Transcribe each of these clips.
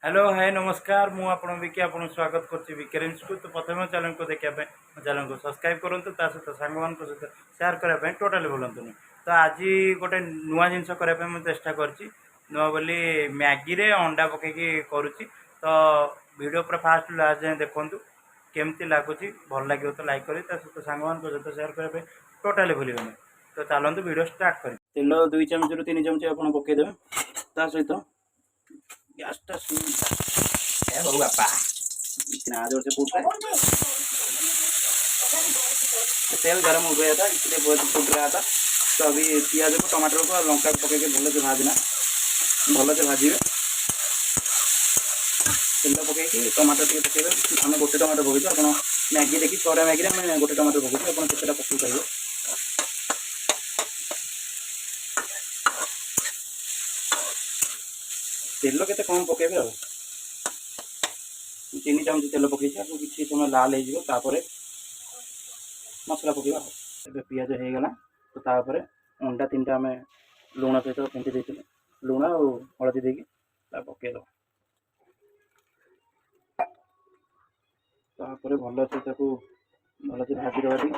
Hello hi नमस्कार मु आपण विकी आपण स्वागत करछि विकेरेंस को। तो प्रथम चैनल को देखा चैनल को सब्सक्राइब करूँ सहित सांग मान सहित सेयार करने टोटाली भूलतुनि। तो आज गोटे नुआ जिनस करने चेष्टा करछि नुआ बोली मैगी रे अंडा पकईकी करुच्ची। तो वीडियो पूरा फास्ट लास्ट जाए देखूँ केमती लगुच भल लगे तो लाइक करी सहित सांग मान सहित सेयार करने टोटाली भूलें। तो चलतु वीडियो स्टार्ट कर तेल 2 चमच रु 3 चमच आप पकईदे सहित गैसटा ए बहु बापा इतना जोर से फूट रहा है। तेल गर्म हो गया था इसलिए बहुत फूट रहा था। तो अभी प्याज को टमाटर को लंका पके के भल से भाजना भल से भाजे तेल पकईकि टमाटर टे पकड़े आम गोटे टमाटर पकईଛୁ आप मैगी देखिए 6टा मैगी आम गोटे टमाटर पकईଛୁ आप केतटा पकई पारे। तेल केते कम पकेबे आ 3 चमच तेल पकई किसी समय लाल हो मसला पकड़ा ए पिज हो गला। तो तापर अंडा 3टा आम लुण सहित फेंटी देते लुण और हलदी देकी पकईद तापर भल से भल से भाजी दवा टी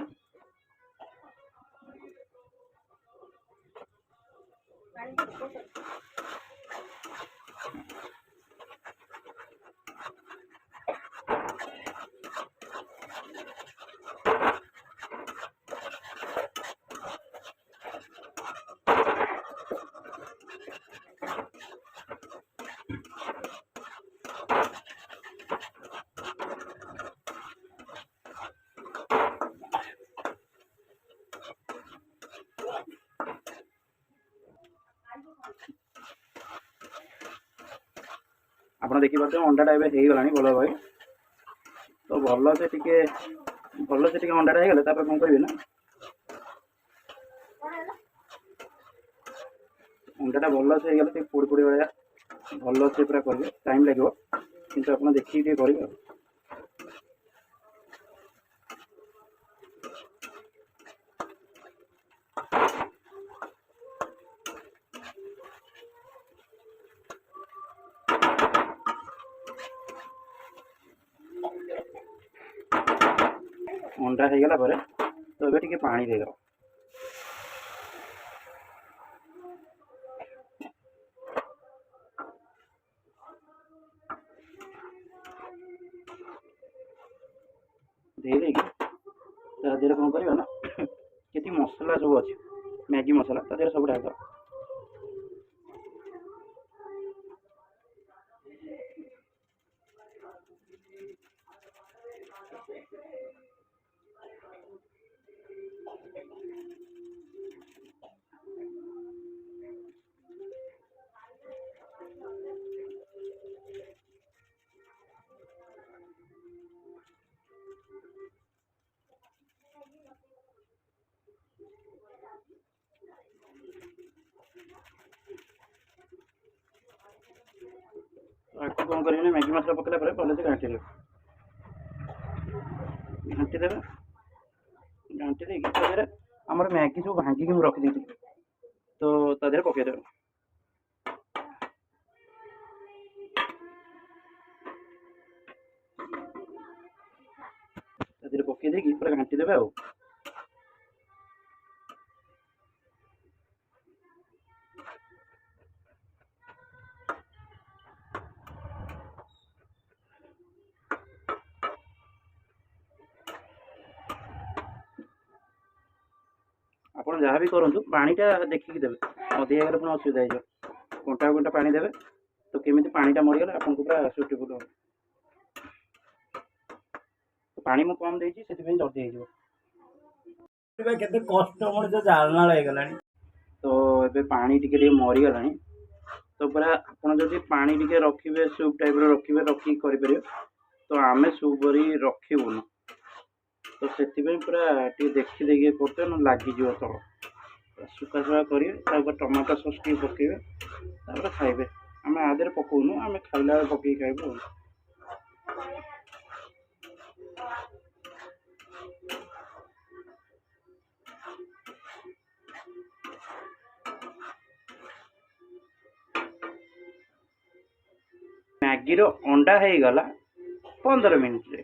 आप देखिए अंडाटा ए गला भल भाई। तो भल से अंडाटा हो गला कौन करेंगे ना अंडाटा भल से गला पोड़ी पोड़ी भाया भल से पूरा करेंगे टाइम लगे कि आप देखिए करेंगे। अंडा हो गला तो ये टी पानी देगा दे देगी देर कौन कर ना कि मसला सब अच्छे मैगी मसला तादेह सब डाल कौन करेंगे मैगी मसला पकड़ा भल से घाटी घाटी देवे घाटी देर आम मैगी सब भांगिक रखी तो तादेह पकईदे पकई देकी पूरा घाटी देवे आ आप जहाँ भी करूँ पानीटा देखिकी देवे अधिक गले पुणी असुविधा हो घंटा घंटा पानी देवे। तो केमी पानीटा मरीगले आपको पूरा सुटेबुल हो पानी मु कम देती से जल्दी हो कष्ट मଣିଷ जालना गला। तो ये पानी टी मरीगला तो पूरा आपड़ पानी टी रखिए सूप टाइप रखिए रखिक करें तो आम सूप रखीबून तो से पूरा देखी देखिए करते लगिज तल सुखा सुखा करेंगे टमाटो सस टी पकेबे खाइबे आम आदि पकाउनु आम खाइला पकई खाइबू। मैगी रो अंडा हो गला 15 मिनिट रे।